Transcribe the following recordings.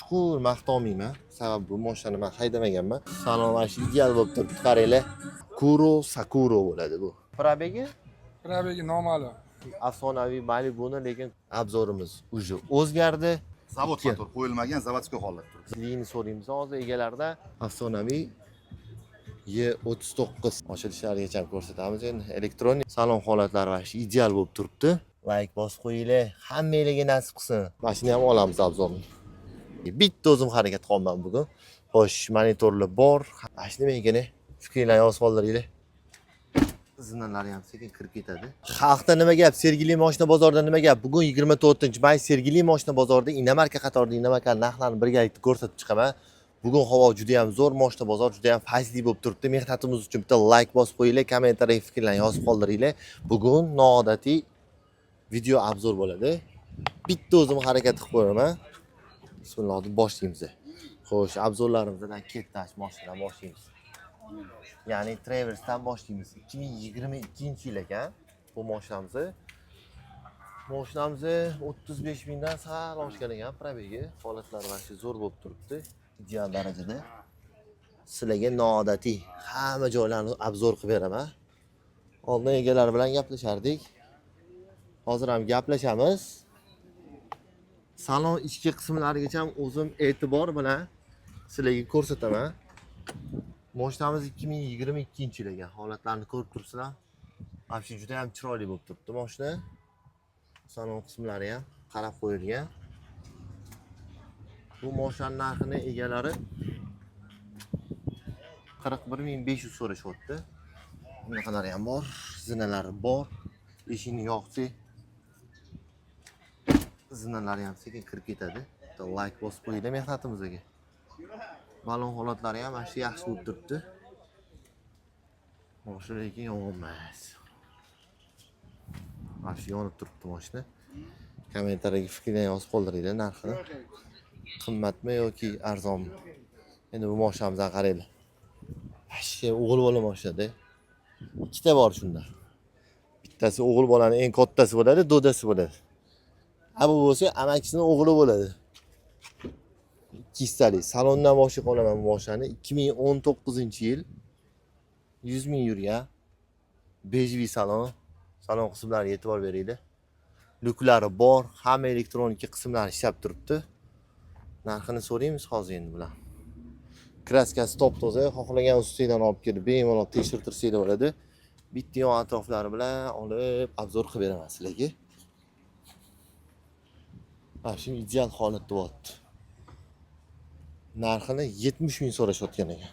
chuqur maqtolmayman. Sababi bu mashinani men haydamaganman. Salon mana shu ideal bo'lib turibdi, qaranglar. Kuro Sakuro bo'ladi bu. Probegi? Probegi noma'lum. Afsonaviy Malibuni, lekin obzorimiz уже o'zgardi. Zavod motor qo'yilmagan, zavodskiy holat turibdi. Sizlikni so'raymiz hozir egalarda. Afsonaviy Y39 ochilishlarigacha ko'rsatamiz. Endi elektronik salon holatlari va shu ideal bo'lib turibdi. Like bosib qo'yinglar, hammangizga nasib qilsin. Mashina ham olamiz obzorni. Bitta o'zim harakat qilman bugun. Xo'sh, monitorlar bor. Mana shu nima ekani? Fikringlarni yozib qoldiringlar. Zinalari ham sekin kirib ketadi. Xalqda nima gap? Sergeli mashina bozorida nima gap? Bugun 24-may Sergeli mashina bozorida inomarka qatorida inomarka narxlarini birgalikda ko'rsatib chiqaman. Bugun havo juda ham zo'r, mashina bozor juda ham fayzli bo'lib turibdi. Mehnatimiz uchun bitta like bosib qo'yinglar, kommentariy fikrlarni yozib qoldiringlar. Bugun noodatiy video obzor bo'ladi. Bitta o'zim harakat qilib qo'yaman. Bismillah, deb boshlaymiz. Xo'sh, obzorlarimizdan ketdash mashina boshlaymiz. Ya'ni Travers'dan boshlaymiz. 2022-yil ekan bu mashinamiz. Mashinamiz 35 mingdan sal oshgan ekan probegi. Holatlari mana shu zo'r bo'lib turibdi. Ideal darajada. Sizlarga noodatiy hamma joylarni obzor qilib beraman. Oldin egalar bilan gaplashardik. Hozir ham gaplashamiz. Salon ichki qismlarigacha ham o'zim e'tibor bilan sizlarga ko'rsataman. Mashinamiz 2022-yil ekan. Holatlarni ko'rib turibsizlar. Mana shu juda ham chiroyli bo'lib turibdi mashina. Salon qismlari ham qarab qo'yilgan. Bu mashinaning narxini egalari 41500 so'rashyapti. Bunaqalari ham bor, zinalari bor. Eshikni yoqsak zinalari ham sekin kirib ketadi. Like bosib qo'yinglar mehnatimizga. Balon holatlari ham mana shu yaxshi bo'lib turibdi. Mashina lekin yomon emas. Mana shu yonib turibdi mashina. Kommentariyga fikrlarni yozib qoldiringlar narxini. Qimmatmi yoki arzonmi? Endi bu mashinamizdan qaranglar. Hashga o'g'il bola mashinada. Ikkita bor shunda. Bittasi o'g'il bolaning eng kattasi bo'ladi, do'dasi bo'ladi. Bu bo'lsa amakisining o'g'li bo'ladi. Ikkistalik. Salondan boshqa qolaman bu mashinani. 2019-yil 100 ming yurgan. Bejviy salon. Salon qismlariga e'tibor beringlar. Luklari bor, hamma elektronika qismlari ishlab turibdi. Narxini so'raymiz hozir endi bilan. Kraskasi top-toza, xohlagan ustingdan olib kelib bemalol tekshirtirsanglar bo'ladi. Bitta yon atroflari bilan olib obzor qilib beraman sizlarga. Mana shu ideal holatda bo'lyapti. Narxini 70 ming so'rashayotgan ekan.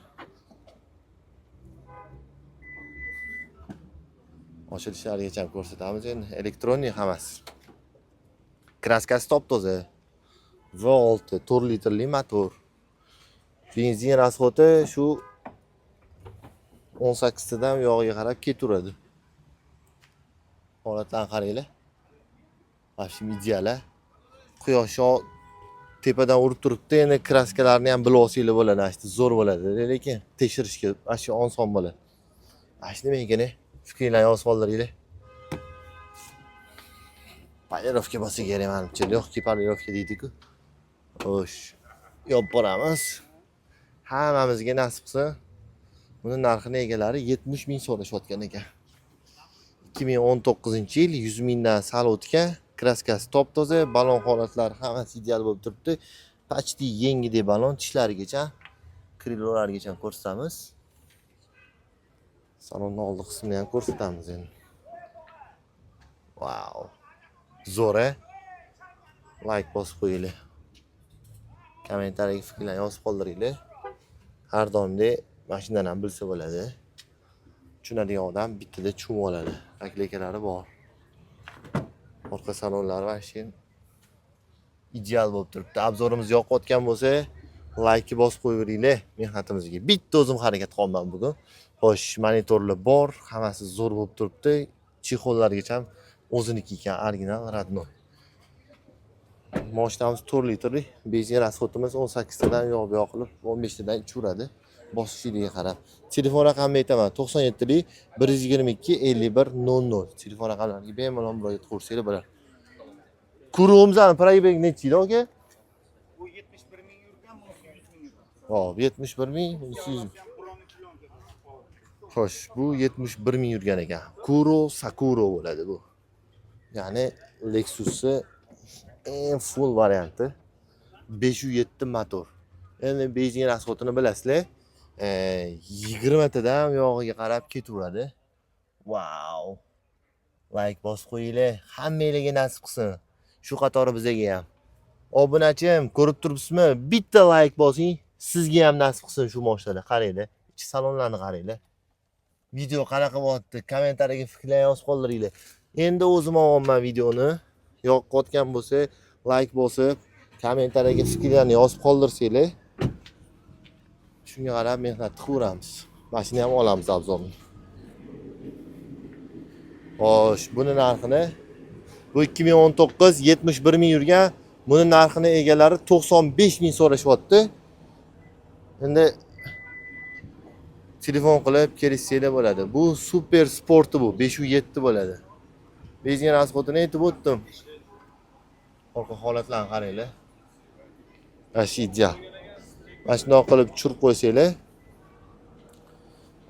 Ochilishlarigacha ko'rsatamiz endi. Elektronik hammasi. Kraskasi top-toza. V6 4 litrli motor. Benzin rasxoti shu 18 tadan yog'iga qarab ketaveradi. Holatlarni qaranglar. Mana shu ideal. Quyosh tepadan urib turibdi. Endi kraskalarni ham bilib olsanglar bo'ladi. Ashti zo'r bo'ladi, lekin tekshirishga ashi oson bo'ladi. Ashi nima ekan? Fikringlarni yozib qoldiringlar. Polirovka bo'lsa kerak menimcha. Lehki polirovka deydi-ku. Xo'sh, yopib boramiz. Hammamizga nasib qilsin. Buni narxini egalari 70 ming so'rashayotgan ekan. 2019-yil 100 mingdan sal o'tgan. Kraskasi top-toza, balon holatlari hammasi ideal bo'lib turibdi. Почти yengidek balon, tishlarigacha, krilolarigacha ko'rsatamiz. Salonning oldi qismini ham ko'rsatamiz endi. Wow. Zo'r-a? Like bosib qo'yinglar. Kommentariyaga fikrlarni yozib qoldiringlar. Har doimdek mashinadan ham bilsa bo'ladi. Tushunadigan odam bittada tushunib oladi. Nakleykalari bor. Orqa salonlari va shin ideal bo'lib turibdi. Obzorimiz yoqayotgan bo'lsa, like bosib qo'yaveringlar mehnatimizga. Bitta o'zim harakat qilman bugun. Xo'sh, monitorlar bor, hammasi zo'r bo'lib turibdi. Chexollargacha ham o'ziniki ekan, original, radnoy. Mashinamiz 4 litrli, benzin rasxotimiz 18 tadan yog' yoqilib 15 tadan ichaveradi. Bosishiga qarab. Telefon raqamini aytaman. 97 122 51 00. Telefon raqamlariga bemalol murojaat qilsanglar bo'ladi. Kurumzani probeg nechi yil aka? Bu 71 ming Hop, 71 ming, 100. Xo'sh, bu 71 ming yurgan ekan. Kuro Sakuro bo'ladi bu. Ya'ni Lexus'ni eng full varianti. 507 motor. Endi benzin rasxodini bilasizlar. 20 tadan yog'iga qarab ketaveradi. Wow. Like bosib qo'yinglar. Hammangizga nasib qilsin. Shu qatori bizga ham. Obunachim, ko'rib turibsizmi? Bitta like bosing. Sizga ham nasib qilsin shu mashinalar. Qaranglar. Ichi salonlarni qaranglar. Video qanaqa bo'lyapti? Kommentariyaga fikrlaringizni yozib qoldiringlar. Endi o'zim olman videoni. Yoqayotgan bo'lsa, like bosib, kommentariyaga fikrlarni yozib qoldirsanglar. Shunga qarab mehnat qilaveramiz. Mashina ham olamiz obzorni. Xo'sh, buni narxini bu 2019 71 ming yurgan. Buni narxini egalari 95 ming so'rashyapti. Endi telefon qilib kelishsanglar bo'ladi. Bu super sporti bu, 507 bo'ladi. Benzin rasxodini aytib o'tdim. Orqa holatlarni qaranglar. Ashi ideal. Mana shunday qilib tushirib qo'ysanglar,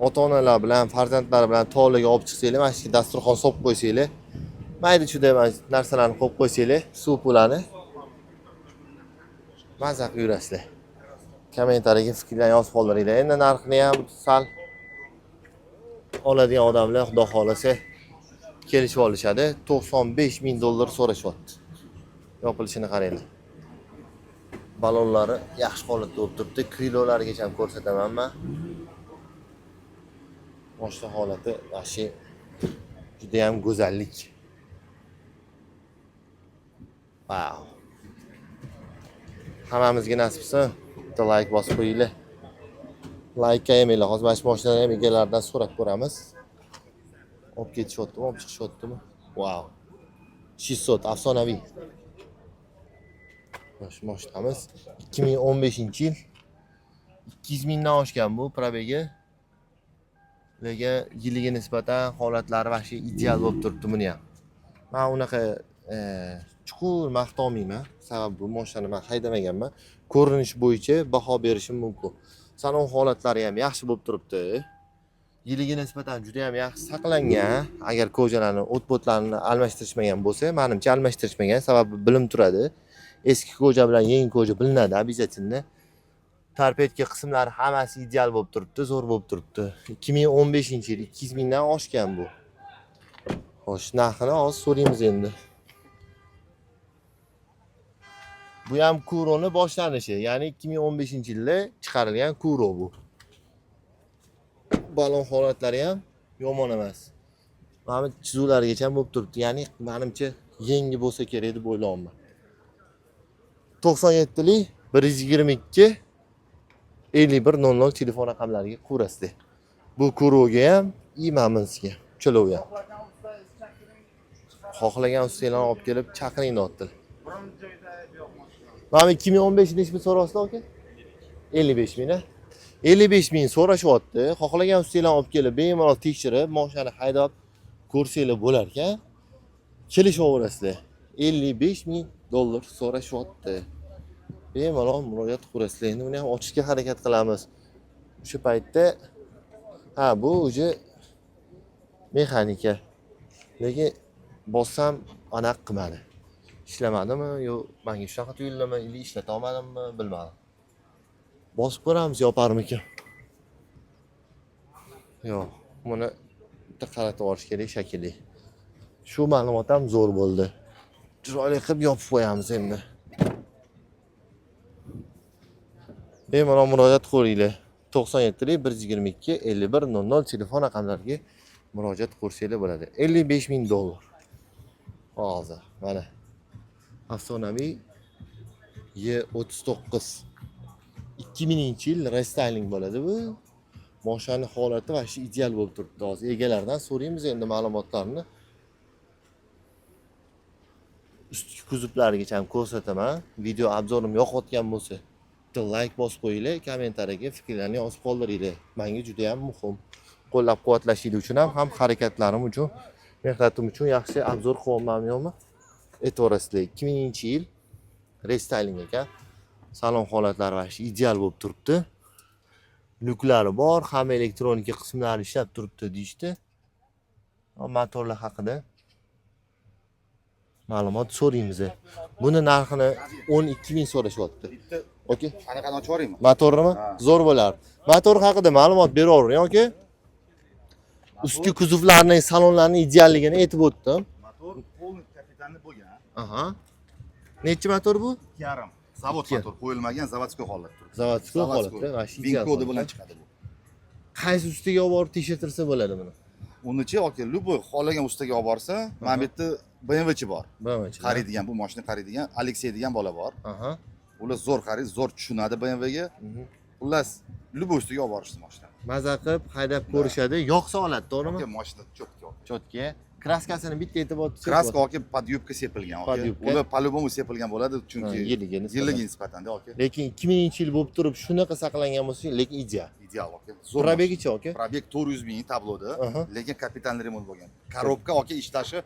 ota-onalar bilan, farzandlar bilan tovlaga olib chiqsanglar, mana shu dasturxon solib qo'ysanglar, mayda-chuyda narsalarni qo'yib qo'ysanglar, suv pulani mazza qilib yurasizlar. Kommentariyaga fikrlarni yozib qoldiringlar. Endi narxini ham sal oladigan odamlar xudo xolasa kelishib olishadi. 95 ming dollar so'rashyapti. Yopilishini qaranglar. Balonlari yaxshi holatda bo'lib turibdi. Krilolarigacha ham ko'rsataman men. Boshqa holati yaxshi. Juda ham go'zallik. Wow. Hammamizga nasib qilsin. Bitta like bosib qo'yinglar. Like yemanglar. Hozir mana shu mashinalarni ham egalaridan so'rab ko'ramiz. Olib ketishyaptimi, olib chiqishyaptimi? Wow. 600 afsonaviy. Xo'sh, mashinamiz 2015-yil. 200 mingdan oshgan bu probegi. Lekin yiliga nisbatan holatlari vaqti ideal bo'lib turibdi buni ham. Men unaqa chuqur maqtolmayman. Sababi bu mashinani men haydamaganman. Ko'rinish bo'yicha baho berishim mumkin. Salon holatlari ham yaxshi bo'lib turibdi. Yiliga nisbatan juda ham yaxshi saqlangan. Agar ko'jalarni, o't-bo'tlarni almashtirishmagan bo'lsa, menimcha almashtirishmagan, sababi bilim turadi. Eski koja bilan yangi koja bilinadi, обязательно. Tarpetka qismlari hammasi ideal bo'lib turibdi, zo'r bo'lib turibdi. 2015-yil 200 mingdan oshgan bu. Xo'sh, narxini hozir so'raymiz endi. Bu ham Kuro'ni boshlanishi, ya'ni 2015-yilda chiqarilgan Kuro bu. Balon holatlari ham yomon emas. Mana chizuvlarigacha bo'lib turibdi, ya'ni menimcha yangi bo'lsa kerak deb o'ylayman. 97lik 122 5100 telefon raqamlariga ko'rasizlar. Bu Kuro'ga ham, Imamizga, Cho'lovga. Xohlagan ustalarni olib kelib chaqiring dotdi. Mana 2015 nechmi so'rasizlar aka? 55 ming. 55 ming so'rashyapti. Xohlagan ustalarni olib kelib bemalol tekshirib, mashinani haydab ko'rsanglar bo'lar ekan. Kelishaverasizlar. 55 ming dollar so'rashyapti. Bemalol murojaat qilasiz. Endi uni ham ochishga harakat qilamiz. O'sha paytda bu o'zi mexanika. Lekin bossam aniq qilmadi. Ishlamadimi yo menga shunaqa tuyuldimi, ili ishlata olmadimmi, bilmadim. Bosib ko'ramiz, yoparmikan. Yo'q, buni bitta qaratib olish kerak shakilli. Shu ma'lumot ham zo'r bo'ldi. Chiroyli qilib yopib qo'yamiz endi. Bemalol murojaat qiling. 97lik 122 5100 telefon raqamlariga murojaat qilsanglar bo'ladi. 55 ming dollar. Hozir mana afsonaviy Y39 2000-yil restyling bo'ladi bu. Mashinaning holati vaqti ideal bo'lib turibdi. Hozir egalaridan so'raymiz endi ma'lumotlarni. Ustki kuzovlarigacha ham ko'rsataman. Video obzorim yoqayotgan bo'lsa, like bosib qo'yinglar, kommentariyaga fikrlarni yozib qoldiringlar. Menga juda ham muhim. Qo'llab-quvvatlashingiz uchun ham harakatlarim uchun, mehnatim uchun yaxshi obzor qilyapmanmi yo'qmi? E'tiborasizlar. 2000-yil restyling ekan. Salon holatlari va ideal bo'lib turibdi. Lyuklari bor, hamma elektronika qismlari ishlab turibdi deyishdi. Motorlar haqida ma'lumot so'raymiz. Buni narxini 12 ming so'rashyapti. Okey. Qanaqani ochib yuboraymi? Motorimi? Zo'r bo'lar. Motor haqida ma'lumot beravering, okey? Ustki kuzovlarning, salonlarning idealligini aytib o'tdim. Motor полный kapitanli bo'lgan. Aha. Necha motor bu? 2,5. Zavod motor qo'yilmagan, zavodskiy holat turibdi. Zavodskiy holatda, vashi Vin ideal. kodi bilan chiqadi bu. Qaysi ustiga olib borib tekshirtirsa bo'ladi buni? Unichi yoki любой xohlagan ustaga olib borsa, mana bu yerda BMWchi bor. BMWchi. Qariydigan, bu mashina qariydigan Aleksey degan bola bor. Aha. Ular zo'r qariydi, zo'r tushunadi BMWga. Xullas, любой ustaga olib borishdi mashina. Maza qilib haydab ko'rishadi, yoqsa oladi, to'g'rimi? Yoki mashina cho'tga. Chotga. Kraskasini bitta aytib o'tsa. Kraska yoki podyubka sepilgan, Podyubka. Ular по-любому sepilgan bo'ladi, chunki yilliga nisbatan, yoki lekin 2000-yil bo'lib turib shunaqa saqlangan bo'lsa, lekin ideal. Ideal, yoki zo'r. Probegicha, okey? Probeg 400 ming tabloda, lekin kapitalniy remont bo'lgan. Korobka yoki ishlashi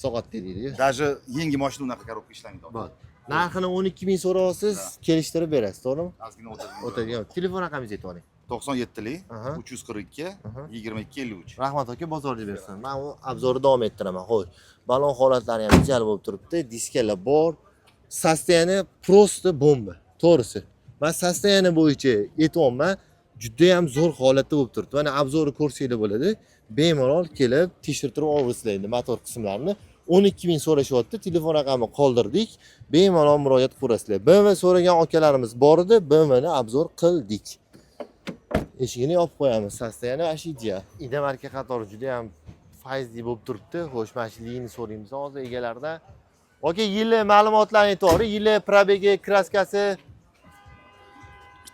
Soat deydi. даже yangi mashina unaqa korobka ishlamaydi. Narxini 12 ming so'raysiz, kelishtirib berasiz, to'g'rimi? Ozgina O'tadigan. Telefon raqamingizni aytib oling. 97lik 342 22 53. Rahmat aka, bozorda bersin. Men u obzorni davom ettiraman. Xo'sh, balon holatlari ham ideal bo'lib turibdi. Diskalar bor. Sostoяние просто bomba. To'g'risi. Men sostoяние bo'yicha aytayapman, juda ham zo'r holatda bo'lib turibdi. Mana obzorni ko'rsanglar bo'ladi. Bemalol kelib tekshirtirib olsanglar motor qismlarini 12 ming so'rashyapti. Telefon raqamini qoldirdik. Bemalol murojaat qilasiz. BMW so'ragan akalarimiz bor edi. BMWni obzor qildik. Eshigini yopib qo'yamiz. Sostoяние vashi ideal. Ida marka qatori juda ham faizli bo'lib turibdi. Xo'sh, mana shu ligini so'raymiz hozir egalardan. Okey, yili ma'lumotlarni aytavering. Yili, probegi, kraskasi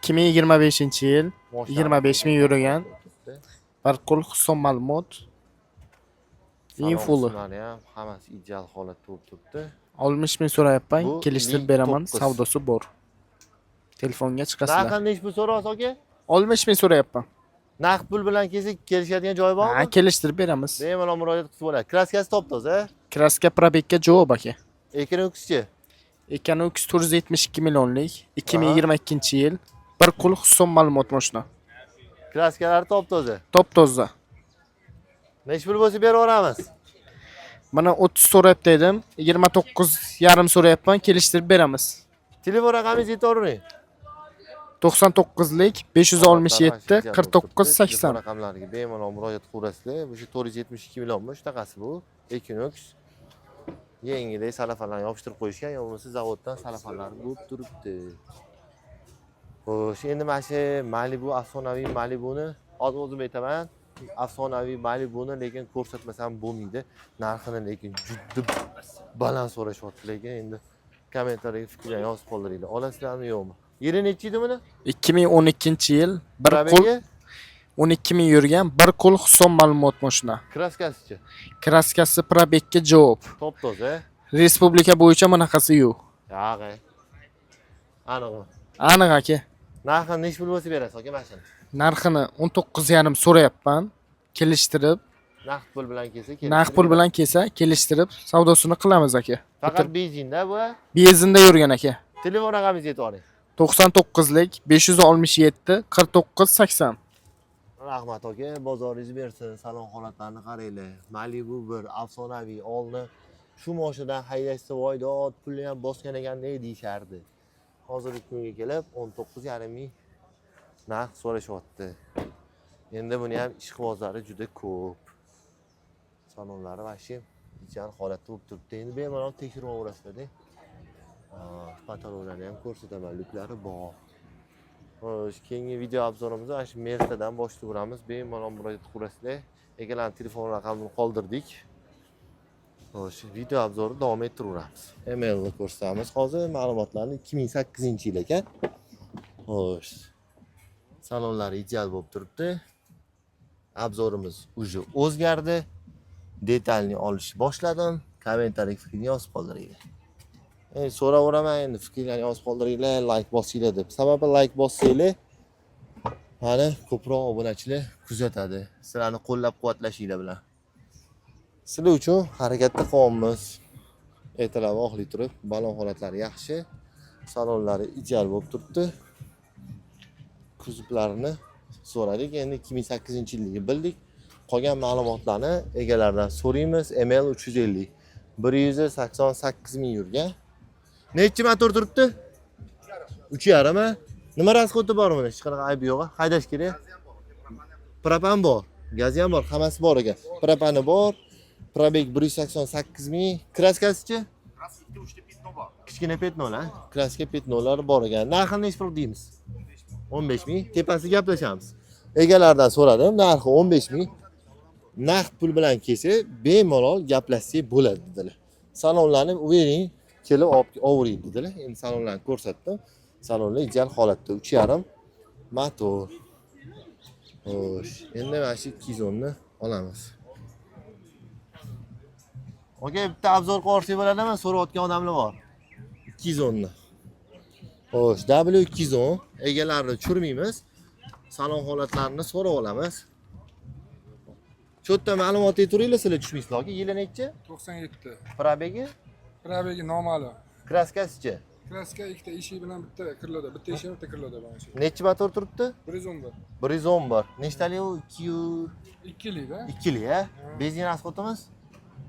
2025-yil 25 ming yurgan. Bir qo'l hisob ma'lumot. Infoli. ham hammasi ideal holatda bo'lib turibdi. 60 ming so'rayapman, Bu kelishtirib ming beraman, to'qqiz. savdosi bor. Telefonga chiqasizlar. Narxini nechi pul so'rayapsiz aka? 60 ming so'rayapman. Naqd pul bilan kelsak kelishadigan joy Ha, bormi? kelishtirib beramiz. Bemalol murojaat qilib bo'ladi. Kraskasi top-toza. Kraska probegga javob aka. Ekran-ukschi. Ekanuk 472 millionlik 2022-yil bir qo'l hisob ma'lumot mashina. Kraskalari top-toza. Top toza. Nechi pul bo'lsa beraveramiz. Mana 30 so'rayapti edim, 29,5 so'rayapman, kelishtirib beramiz. Telefon raqamingizni aytavering. 99lik 567 49 Telefon 80. raqamlariga bemalol murojaat qilasizlar. Bu 472 millionmi shunaqasi bu. Equinox. Yengidek salafanlarni yopishtirib qo'yishgan, yo'g'risi zavoddan salafanlar bo'lib turibdi. Xo'sh, endi mana shu Malibu, afsonaviy Malibuni hozir o'zim aytaman. Afsonaviy Malibuni lekin ko'rsatmasam bo'lmaydi. Narxini lekin juda baland so'rashyapti, lekin endi kommentariyaga fikrlarni yozib qoldiringlar. Olasizlarmi yo'qmi? Yeri nechi edi buni? 2012-yil bir qo'l Probegi? 12 ming yurgan bir qo'l hisob ma'lumot mashina. Kraskasichi. Kraskasi probegga javob. Top-toza. Respublika bo'yicha bunaqasi yo'q. Yog'i. Aniqmi? Aniq aka. Narxini nechi pul bo'lsa berasiz aka mashina? Narxini 19,5 so'rayapman. Kelishtirib, Naqd pul bilan kelsa naqd pul bilan kelsa, kelishtirib savdosini qilamiz aka. Faqat benzinda bu. Benzinda yurgan aka. Telefon raqamingizni aytib oling. 99lik 567 49 80. Rahmat aka, bozoringiz bersin. Salon holatlarini qaranglar. Malibu bir afsonaviy olni shu moshinadan haydashsa voydod pulni ham bosgan ekanda deyishardi. Hozirgi kunga kelib 19,5 ming narx so'rashyapti. Endi buni ham ishqibozlari juda ko'p. Salonlari vashi ideal holatda bo'lib turibdi. Endi bemalol tekshirib olasizlar-da. Patologlarni ham ko'rsataman, lyuklari bor. Xo'sh, keyingi video obzorimizni ana shu Mercedes-dan boshlayveramiz. Bemalol murojaat qilasizlar. Egalarning telefon raqamini qoldirdik. Xo'sh, video obzorni davom ettiraveramiz. Emailni ko'rsatamiz. Hozir ma'lumotlarni 2008-yil ekan. Xo'sh. Salonlari ideal bo'lib turibdi. Obzorimiz уже o'zgardi. Detalni olishni boshladim. Kommentariy fikringizni yozib qoldiringlar. So'raveraman endi fikrlarni yozib qoldiringlar, like bosinglar deb. Sababi like bossanglar, mana ko'proq obunachilar kuzatadi. Sizlarni qo'llab-quvvatlashinglar bilan. Sizlar uchun harakatda qolyapmiz. Ertalab oqli turib, balon holatlari yaxshi. Salonlari ideal bo'lib turibdi. Kuzovlarini so'radik. Endi 2008-yilga bildik. Qolgan ma'lumotlarni egalaridan so'raymiz. ML 350 188 ming yurgan. Nechi motor turibdi? 3.5 mi? Nima rasxoti bor buni? Hech qanaqa aybi yo'q. Haydash kerak. Propan bor, gazi ham bor, hammasi bor ekan. Propani bor. Probeg 188 ming. Kraskasichi? Kichkina petnolar, ha? Kraska petnolar bor ekan. Narxini necha pul deymiz? 15 ming. Tepasi gaplashamiz. Egalaridan so'radim, narxi 15 ming. Naqd pul bilan kelsa, bemalol gaplashsak bo'ladi dedilar. Salonlarni bering, kelib olib dedilar. Endi salonlarni ko'rsatdim. Salonlar ideal holatda, 3.5 motor. Xo'sh, endi mana shu Kizonni olamiz. Oke, bitta obzor qilib bo'ladimi? So'rayotgan odamlar bor. Kizonni. Xo'sh, W210 egalarini tushirmaymiz. Salon holatlarini so'rab olamiz. Cho'tta ma'lumot ayturinglar, sizlar tushmaysizlar. Yili nechi? 97. Probegi? Probegi noma'lum. Kraskasichi? Kraska ikkita eshik bilan bitta kirloda, bitta eshik bitta kirloda mana shu. Nechi motor turibdi? 111. 111. Nechtalik u? 2 da. 2 ha? Benzin rasxotimiz?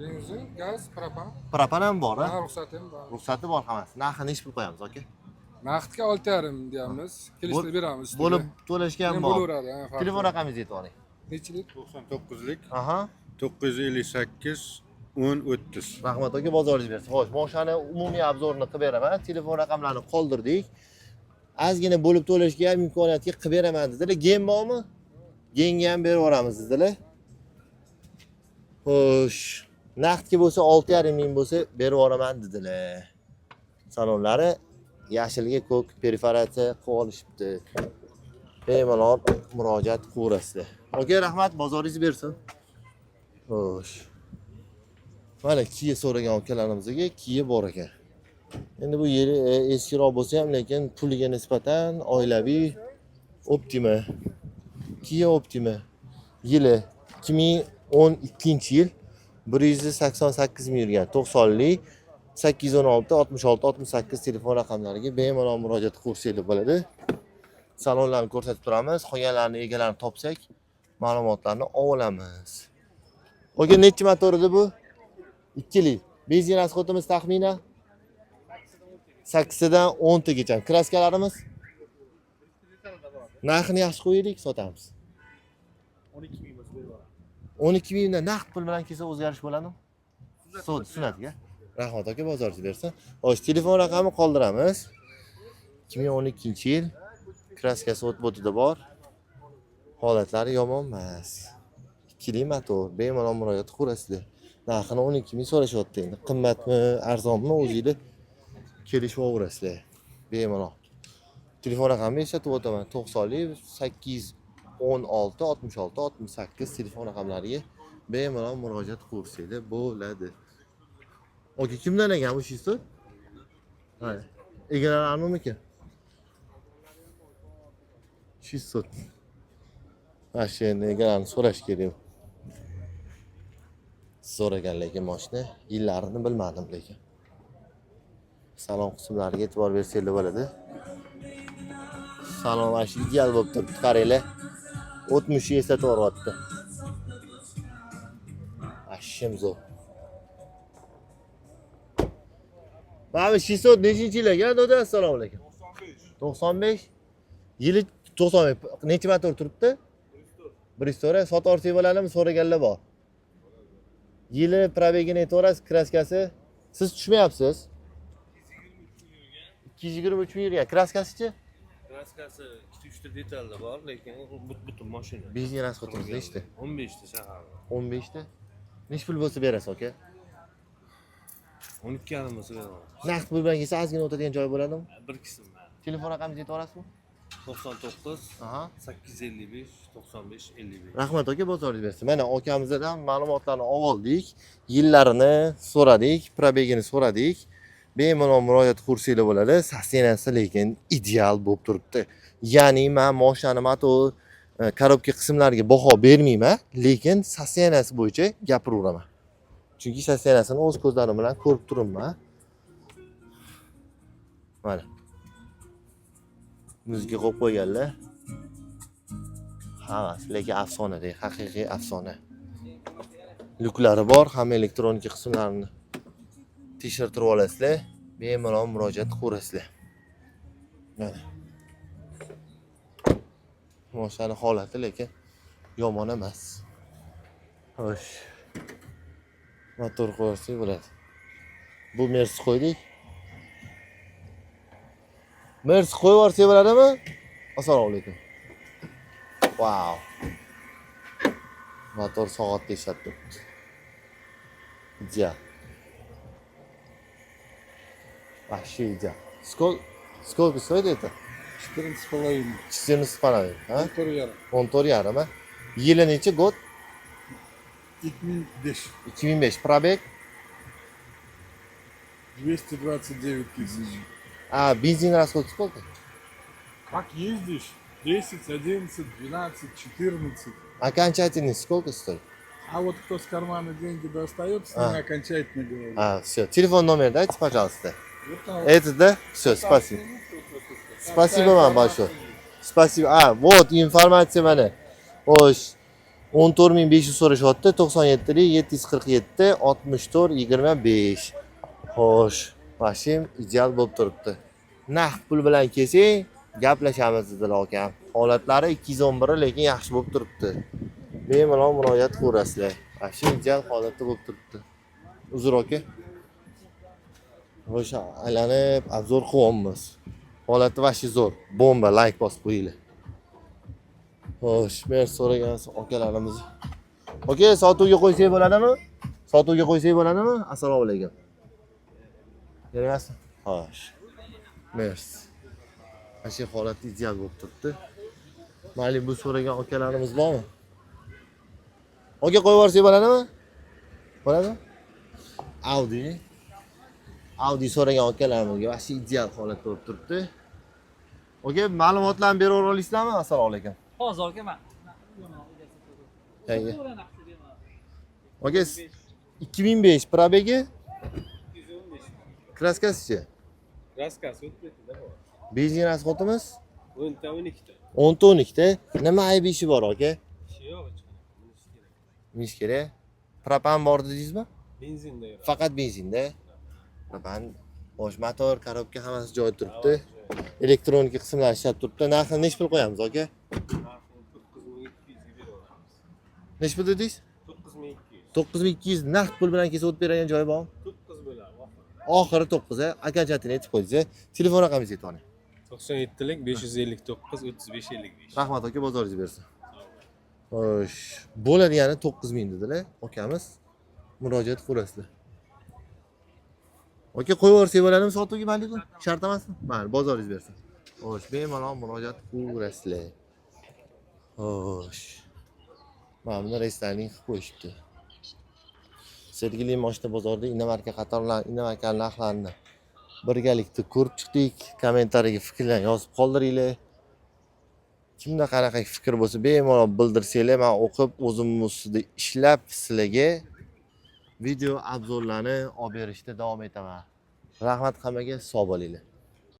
Benzin, gaz, propan. Propan ham bor, ha? Ha, ruxsati ham bor. Ruxsati bor hammasi. Narxini necha pul qo'yamiz, aka? Naqdga 6.5 deyamiz. Kelishda beramiz. Bo'lib to'lashga ham bor. Bo'laveradi, ha. Telefon raqamingizni aytib oling. Nechilik? 99lik Aha. 958 10 30. Rahmat aka, bozoringiz bersin. Xo'sh, moshani umumiy obzorini qilib beraman. Telefon raqamlarini qoldirdik. Ozgina bo'lib to'lashga ham imkoniyatga qilib beraman dedilar. Gen bormi? Genga ham berib yuboramiz dedilar. Xo'sh, naqdga bo'lsa 6.5 ming bo'lsa berib yuboraman dedilar. Salonlari yashilga ko'k perforatsiya qilib olishibdi. Bemalol murojaat qilaverasizlar. Oke, rahmat, bozoringiz bersin. Xo'sh. Mana Kia so'ragan ukalarimizga Kia bor ekan. Endi bu yeri eskiroq bo'lsa ham, lekin puliga nisbatan oilaviy Optima. Kia Optima. Yili 2012-yil 188 ming yurgan. 90lik 816 66 68 telefon raqamlariga bemalol murojaat qilsangiz bo'ladi. Salonlarni ko'rsatib turamiz. Qolganlarni egalarini topsak, ma'lumotlarni olamiz. Oke, nechi motor edi bu? 2lik. Benzin rasxotimiz taxminan 8 dan 10 tagacha. Kraskalarimiz narxini yaxshi qo'yaylik, sotamiz. 12 ming bo'lsa berib 12 mingdan naqd pul bilan kelsa o'zgarish bo'ladimi? Sunatiga. Rahmat aka, bozoringiz bersin. Xo'sh, telefon raqamini qoldiramiz. 2012-yil. Kraskasi o't-bo'tida bor. Holatlari yomon emas. 2lik motor, bemalol murojaat qilasizlar. Narxini 12 ming so'rashyapti endi. Qimmatmi, arzonmi o'zingiz kelishaverasizlar. Bemalol. Telefon raqamini eslatib o'taman. 90lik 816 66 68 telefon raqamlariga bemalol murojaat qilsangiz bo'ladi. Oke, kimdan ekan bu shisi? Ha, egalar anonimiki? Shisi. Mana endi egalarni so'rash kerak. So'ragan lekin mashina yillarini bilmadim lekin. Salon qismlariga e'tibor bersanglar bo'ladi. Salon mana shu ideal bo'lib turibdi, qaranglar. 60 eslatib yuryapti. Ashimzo. Mana bu 600 nechinchi yil ekan, do'da? Assalomu alaykum. 95. Yili 95. Necha motor turibdi? 104. Sotib olsak bo'ladimi? So'raganlar bor. Yili probegini aytasiz, kraskasi. Siz tushmayapsiz. 223 ming yurgan. Kraskasichi? Kraskasi 2-3 ta detalda bor, lekin butun mashina. Benzin rasxotimiz nechta? 15 ta shahar. 15 ta. Nech pul bo'lsa berasiz, aka? 12 yarim bo'lsa beraman. Naqd pul bilan kelsa ozgina o'tadigan joy bo'ladimi? Bir qism. Telefon raqamingizni aytib olasizmi? 99 Aha. 855 95 55. Rahmat aka, bozoringiz bersin. Mana akamizdan ma'lumotlarni oldik, yillarini so'radik, probegini so'radik. Bemalol murojaat qilsangiz bo'ladi. Sassenasi lekin ideal bo'lib turibdi. Ya'ni men mashinani motor, korobka qismlariga baho bermayman, lekin sassenasi bo'yicha gapiraveraman. Chunki sassenasini o'z ko'zlarim bilan ko'rib turibman. Mana. muzga qo'yib qo'yganlar. Hammasi lekin afsonadek, haqiqiy afsona. Lyuklari bor, hamma elektronika qismlarini tekshirtirib olasizlar. Bemalol murojaat qilaverasizlar. Mana. Moshani holati lekin yomon emas. Xo'sh. Motor qo'ysak bo'ladi. Bu Mercedes qo'ydik. Mercedes qo'yib yuborsak bo'ladimi? Assalomu alaykum. Wow. Motor soatda ishlab turibdi. Ideal. Вообще ideal. Сколько стоит это? 14,5. 14,5. Ha? 14,5. 14,5 ha? Yili necha? Gод? 2005. 2005. Пробег? 229 тысяч. А, бензин расход сколько? Как ездишь? 10, 11, 12, 14. Окончательный сколько стоит? А вот кто с кармана деньги достает, с ними окончательно говорит. А, все. Телефон номер дайте, пожалуйста. Вот там Это, да? Все, спасибо. Спасибо вам большое. Спасибо. А, вот информация mana. Xo'sh. 14500 so'rashyapti. 97 747 64 25. Xo'sh. Mashina ideal bo'lib turibdi. Naqd pul bilan kelsang, gaplashamiz dedilar akam. Holatlari 211 lekin yaxshi bo'lib turibdi. Bemalol murojaat qilaverasizlar. Mashina ideal holatda bo'lib turibdi. Uzr aka. Xo'sh, aylanib obzor qilyapmiz. Holati vashi zo'r. Bomba, like bosib qo'yinglar. Xo'sh, men so'ragan akalarimiz. Aka, sotuvga qo'ysak bo'ladimi? Sotuvga qo'ysak bo'ladimi? Assalomu alaykum. Kerakmi? Xo'sh. Merci. Mana holat ideal bo'lib turibdi. Mayli bu so'ragan akalarimiz bormi? Aka qo'yib yuborsak bo'ladimi? Bo'ladimi? Audi so'ragan akalarimizga mana ideal holatda bo'lib turibdi. Aka, ma'lumotlarni berib olasizlarmi? Assalomu alaykum. Hozir akaman. Yangi. Aka, 2005 probegi? 215. Kraskasi-chi? Kraskasi o'tdi-da bor. Benzin rasxodimiz 10 ta 12 ta. 10 ta 12 ta. Nima ayb ishi bor aka? Ishi yo'q hech qanaqa. Nima kerak? Propan bor dedingizmi? Benzinda yuradi. Faqat benzinda. Propan, bosh motor, korobka hammasi joyida turibdi. Elektronika qismlari ishlab turibdi. Narxini nech pul qo'yamiz aka? Narxini 9200 ga beraveramiz. Nech pul dedingiz? 9200. 9200 naqd pul bilan kelsa o'tib beradigan joyi bormi? 9 bo'ladi. Oxiri 9 a. Akajatini aytib qo'yingiz. Telefon raqamingizni aytib oling. 97lik 559 35 55. Rahmat aka, bozoringiz bersin. Xo'sh, bo'ladigani 9000 dedilar akamiz. Murojaat qilasizlar. Aka, qo'yib yuborsak bo'ladimi sotuvga mayliku? Shart emasmi? Mayli, bozoringiz bersin. Xo'sh, bemalol murojaat qilasizlar. Xo'sh. Mana buni restoraning qilib qo'yishibdi. Sergeli mashina bozorida Inamarka qatorlar, Inamarka narxlarini birgalikda ko'rib chiqdik. Kommentariyaga fikrlarni yozib qoldiringlar. Kimda qanaqa fikr bo'lsa bemalol bildirsanglar, men o'qib o'zim ustida ishlab sizlarga video obzorlarni olib berishda davom etaman. Rahmat hammaga, sog' bo'linglar.